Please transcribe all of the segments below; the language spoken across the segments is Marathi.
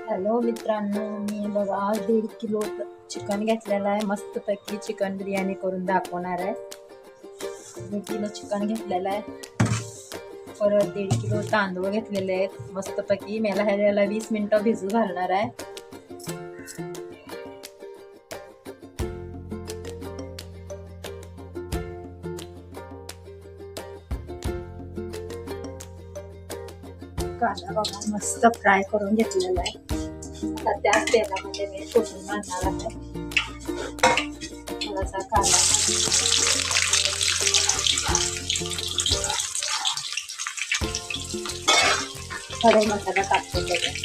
हॅलो मित्रांनो, मी बघा 1.5 किलो चिकन घेतलेलं आहे. मस्तपैकी चिकन बिर्याणी करून दाखवणार आहे. 1.5 किलो चिकन घेतलेलं आहे. परत 1.5 किलो तांदूळ घेतलेले आहेत. मस्तपैकी मला ह्याला 20 मिनिटं भिजू घालणार आहे. कांदा बघा मस्त फ्राय करून घेतलेला आहे. आता त्याच तेलामध्ये मी फोडणी घालणार आहे. थोडासा कांदा, खडे मसाला टाकतो त्याच्यात.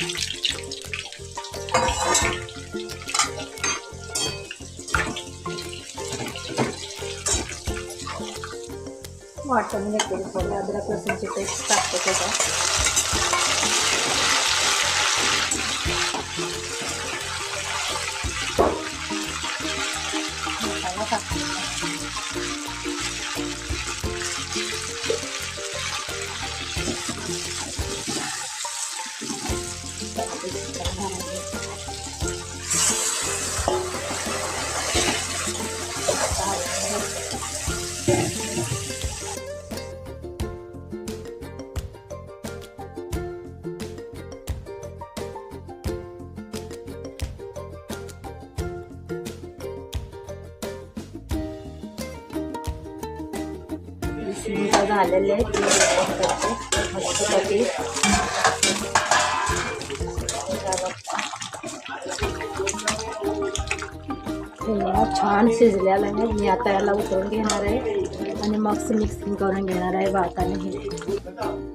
वाटून घेतलेली थोडी अद्रक लसूणची पेस्ट टाकतो त्याच्यात. मसाला टाकतो. मिनिटं झालेले मस्तपैकी छान शिजलेला आहे. मी आता याला उतरून घेणार आहे आणि मग मिक्सिंग करून घेणार आहे भाताने.